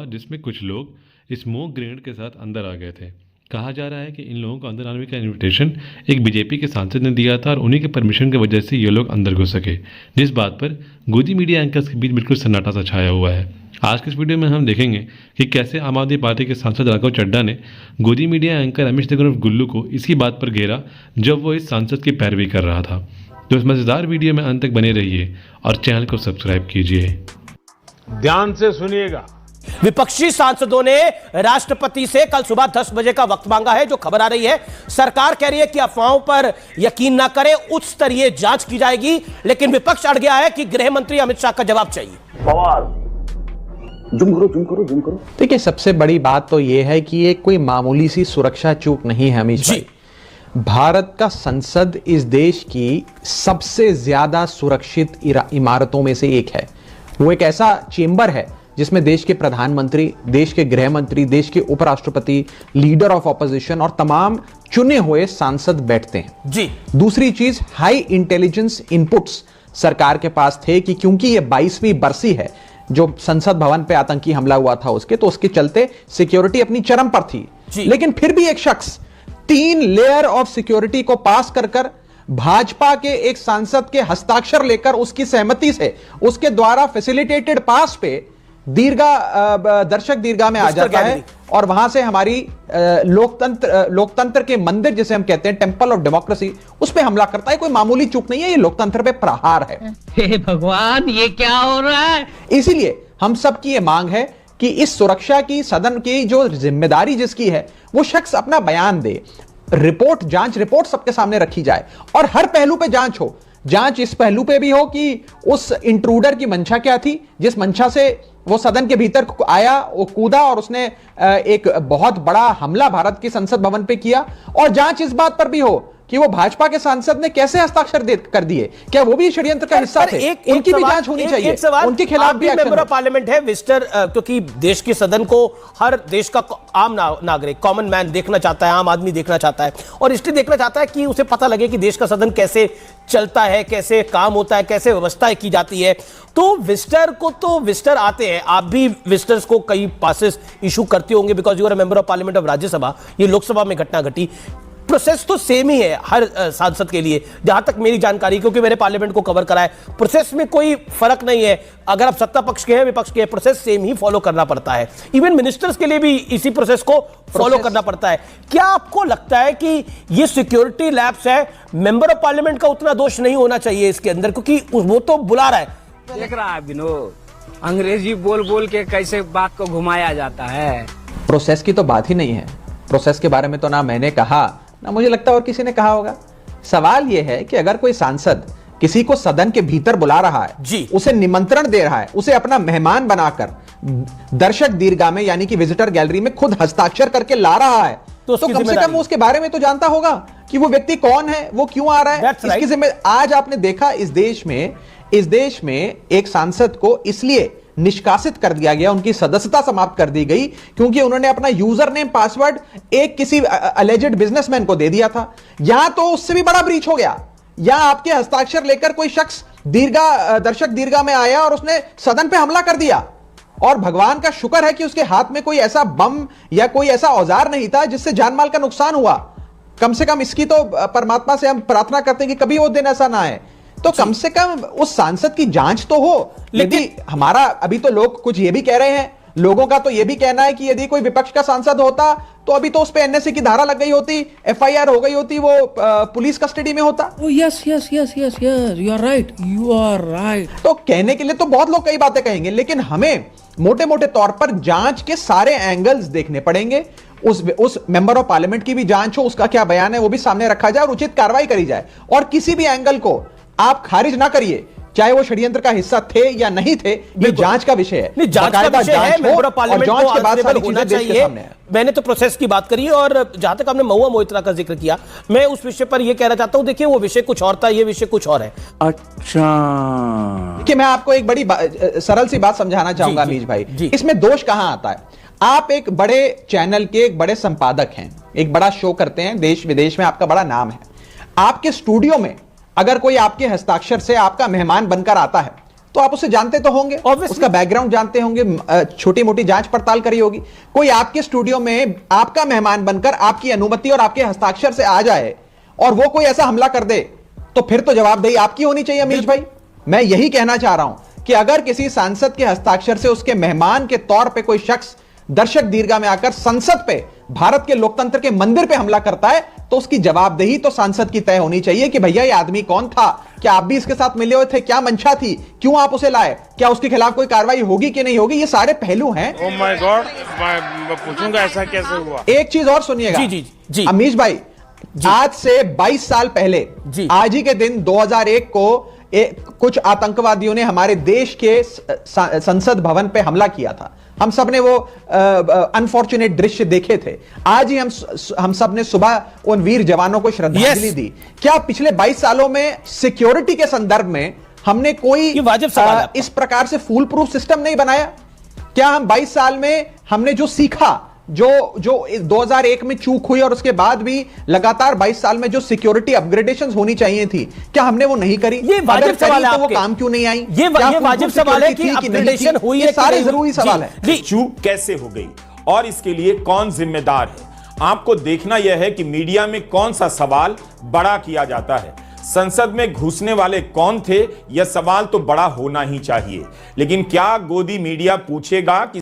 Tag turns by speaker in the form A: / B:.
A: जिसमें कुछ लोग स्मोक ग्रेनेड के साथ अंदर आ गए थे। कहा जा रहा है कि इन लोगों को अंदर आने का इनविटेशन एक बीजेपी के सांसद ने दिया था और उन्हीं के परमिशन की वजह से ये लोग अंदर घुस सके, जिस बात पर गोदी मीडिया एंकर्स के बीच बिल्कुल सन्नाटा सा छाया हुआ है। आज के इस वीडियो में हम देखेंगे कि कैसे आम आदमी पार्टी के सांसद राघव चड्ढा ने गोदी मीडिया एंकर रमेश देगन उर्फ गुल्लू को इसी बात पर घेरा जब वो इस सांसद की पैरवी कर रहा था। तो इस मजेदार वीडियो में अंत तक बने रहिए और चैनल को सब्सक्राइब कीजिए।
B: ध्यान से सुनिएगा।
C: विपक्षी सांसदों ने राष्ट्रपति से कल सुबह 10 बजे का वक्त मांगा है। जो खबर आ रही है, सरकार कह रही है कि अफवाहों पर यकीन ना करें, उच्च स्तरीय जांच की जाएगी, लेकिन विपक्ष अड़ गया है कि गृह मंत्री अमित शाह का जवाब चाहिए।
D: जूम करो। देखिए, सबसे बड़ी बात तो यह है कि ये कोई मामूली सी सुरक्षा चूक नहीं है अमित भाई। भारत का संसद इस देश की सबसे ज्यादा सुरक्षित इमारतों में से एक है। वो एक ऐसा चेंबर है जिसमें देश के प्रधानमंत्री, देश के गृह मंत्री, देश के उपराष्ट्रपति, लीडर ऑफ ऑपोजिशन और तमाम चुने हुए सांसद बैठते हैं
C: जी।
D: दूसरी चीज, हाई इंटेलिजेंस इनपुट्स सरकार के पास थे कि क्योंकि ये 22वीं बरसी है जो संसद भवन पे आतंकी हमला हुआ था तो उसके चलते सिक्योरिटी अपनी चरम पर थी। लेकिन फिर भी एक शख्स 3 लेयर ऑफ सिक्योरिटी को पास कर भाजपा के एक सांसद के हस्ताक्षर लेकर उसकी सहमति से उसके द्वारा फैसिलिटेटेड पास पे दर्शक दीर्घा में आ जाता है और वहां से हमारी लोकतंत्र के मंदिर जिसे हम कहते हैं टेंपल ऑफ डेमोक्रेसी, उस पे हमला करता है। कोई मामूली चूक नहीं है, ये लोकतंत्र पे प्रहार है।
E: हे भगवान, ये क्या हो रहा है?
D: इसीलिए हम सबकी ये मांग है कि इस सुरक्षा की, सदन की जो जिम्मेदारी जिसकी है, वो शख्स अपना बयान दे, जांच रिपोर्ट सबके सामने रखी जाए और हर पहलू पे जांच हो। जांच इस पहलू पे भी हो कि उस इंट्रूडर की मंशा क्या थी, जिस मंशा से वो सदन के भीतर आया, वो कूदा और उसने एक बहुत बड़ा हमला भारत की संसद भवन पे किया। और जांच इस बात पर भी हो कि वो भाजपा के सांसद ने कैसे हस्ताक्षर कर दिए, क्या वो भी षड्यंत्र का हिस्सा थे? उनकी भी जांच होनी चाहिए। उनके खिलाफ भी
C: मेंबर ऑफ पार्लियामेंट है विजिटर, क्योंकि देश के सदन को हर देश का आम नागरिक, कॉमन मैन देखना चाहता है, आम आदमी देखना चाहता है और इसलिए देखना चाहता है कि उसे पता लगे कि देश का सदन कैसे चलता है, कैसे काम होता है, कैसे व्यवस्थाएं की जाती है। तो विजिटर आते हैं। आप भी विजिटर्स को कई पासेस इशू करते होंगे because you are a member of parliament of Rajya Sabha. ये लोकसभा में घटना घटी, प्रोसेस तो सेम ही है हर सांसद के लिए, जहां तक मेरी जानकारी, क्योंकि मैंने पार्लियामेंट को कवर करा है। प्रोसेस में कोई फर्क नहीं है, अगर आप सत्ता पक्ष के हैं, विपक्ष के हैं, प्रोसेस सेम ही फॉलो करना पड़ता है। इवन मिनिस्टर्स के लिए भी इसी प्रोसेस को फॉलो करना पड़ता है। क्या आपको लगता है कि ये सिक्योरिटी लैप्स है, मेंबर ऑफ पार्लियामेंट का उतना दोष नहीं होना चाहिए इसके अंदर, क्योंकि वो तो बुला रहा है?
E: देख रहा है विनोद, अंग्रेजी बोल के कैसे बात को घुमाया जाता है।
D: प्रोसेस की तो बात ही नहीं है। प्रोसेस के बारे में तो ना मैंने कहा, ना मुझे लगता और किसी ने कहा होगा। सवाल यह है कि अगर कोई सांसद किसी को सदन के भीतर बुला रहा है
C: जी,
D: उसे निमंत्रण दे रहा है, उसे अपना मेहमान बनाकर दर्शक दीर्घा में यानी कि विजिटर गैलरी में खुद हस्ताक्षर करके ला रहा है, तो कम से कम उसके बारे में तो जानता होगा कि वो व्यक्ति कौन है, वो क्यों आ रहा है। इसकी जिम्मेदारी आज आपने देखा इस देश में एक सांसद को इसलिए निष्कासित कर दिया गया, उनकी सदस्यता समाप्त कर दी गई क्योंकि उन्होंने अपना यूजर नेम पासवर्ड एक किसी अलेजेड बिजनेसमैन को दे दिया था। यहां तो उससे भी बड़ा ब्रीच हो गया। यहां आपके हस्ताक्षर लेकर कोई शख्स दर्शक दीर्घा में आया और उसने सदन पे हमला कर दिया और भगवान का शुक्र है कि उसके हाथ में कोई ऐसा बम या कोई ऐसा औजार नहीं था जिससे जानमाल का नुकसान हुआ। कम से कम इसकी तो परमात्मा से हम प्रार्थना करते हैं कि कभी वो दिन ऐसा ना आए। तो कम से कम उस सांसद की जांच तो हो। लेकिन हमारा अभी तो लोग कुछ ये भी कह रहे हैं, लोगों का तो ये भी कहना है कि यदि कोई विपक्ष का सांसद होता तो अभी तो उस पे एनएसए की धारा लग गई होती, एफआईआर हो गई होती, वो पुलिस कस्टडी में होता।
F: Yes you are right.
D: तो कहने के लिए तो बहुत लोग कई बातें कहेंगे, लेकिन हमें मोटे मोटे तौर पर जांच के सारे एंगल्स देखने पड़ेंगे। उस मेंबर ऑफ पार्लियामेंट की भी जांच हो, उसका क्या बयान है वो भी सामने रखा जाए और उचित कार्रवाई करी जाए। और किसी भी एंगल को आप खारिज ना करिए, चाहे वो षड्यंत्र का हिस्सा थे या नहीं थे, ये जांच का विषय है।
C: जांच का विषय है, मेंबर ऑफ पार्लियामेंट को आंसरेबल होना चाहिए। मैंने तो प्रोसेस की बात करी और जहां तक आपने महुआ मोइत्रा का जिक्र किया, मैं उस विषय पर यह कहना चाहता हूं, देखिए वो विषय कुछ और था, ये विषय कुछ और है।
E: अच्छा,
D: देखिए मैं आपको एक बड़ी सरल सी बात समझाना चाहूंगा अमीश भाई। इसमें दोष कहां आता है? आप एक बड़े चैनल के एक बड़े संपादक हैं, एक बड़ा शो करते हैं, देश विदेश में आपका बड़ा नाम है। आपके स्टूडियो में अगर कोई आपके हस्ताक्षर से आपका मेहमान बनकर आता है तो आप उसे जानते तो होंगे, उसका बैकग्राउंड जानते होंगे, छोटी मोटी जांच पड़ताल करी होगी। कोई आपके स्टूडियो में आपका मेहमान बनकर आपकी अनुमति और आपके हस्ताक्षर से आ जाए और वो कोई ऐसा हमला कर दे, तो फिर तो जवाबदेही आपकी होनी चाहिए अमीश भाई। मैं यही कहना चाह रहा हूं कि अगर किसी सांसद के हस्ताक्षर से उसके मेहमान के तौर पे कोई शख्स दर्शक दीर्घा में आकर संसद पे, भारत के लोकतंत्र के मंदिर पे हमला करता है, तो उसकी जवाबदेही तो सांसद की तय होनी चाहिए कि भैया ये आदमी कौन था, क्या आप भी इसके साथ मिले हुए थे, क्या मंशा थी, क्यों आप उसे लाए, क्या उसके खिलाफ कोई कार्रवाई होगी कि नहीं होगी, ये सारे पहलू हैं।
B: ओह माय गॉड, मैं पूछूंगा ऐसा कैसे हुआ।
D: एक चीज और सुनिएगा
C: जी
D: अमीश भाई, आज से 22 साल पहले आज ही के दिन 2001 को कुछ आतंकवादियों ने हमारे देश के संसद भवन पे हमला किया था। हम सब ने वो अनफॉर्चुनेट दृश्य देखे थे। आज ही हम सब ने सुबह उन वीर जवानों को श्रद्धांजलि दी। क्या पिछले 22 सालों में सिक्योरिटी के संदर्भ में हमने कोई इस प्रकार से फूल प्रूफ सिस्टम नहीं बनाया? क्या हम 22 साल में हमने जो सीखा, जो 2001 में चूक हुई और उसके बाद भी लगातार 22 साल में जो सिक्योरिटी अपग्रेडेशंस होनी चाहिए थी, क्या हमने वो नहीं करी?
C: ये वाजिब सवाल है,
D: तो वो काम क्यों नहीं आई?
C: ये वाजिब सवाल है कि अपग्रेडेशन हुई है,
D: सारे जरूरी सवाल है।
G: चूक कैसे हो गई और इसके लिए कौन जिम्मेदार है? आपको देखना यह है कि मीडिया में कौन सा सवाल बड़ा किया जाता है। संसद में घुसने वाले कौन थे, यह सवाल तो बड़ा होना ही चाहिए, लेकिन क्या गोदी मीडिया पूछेगा कि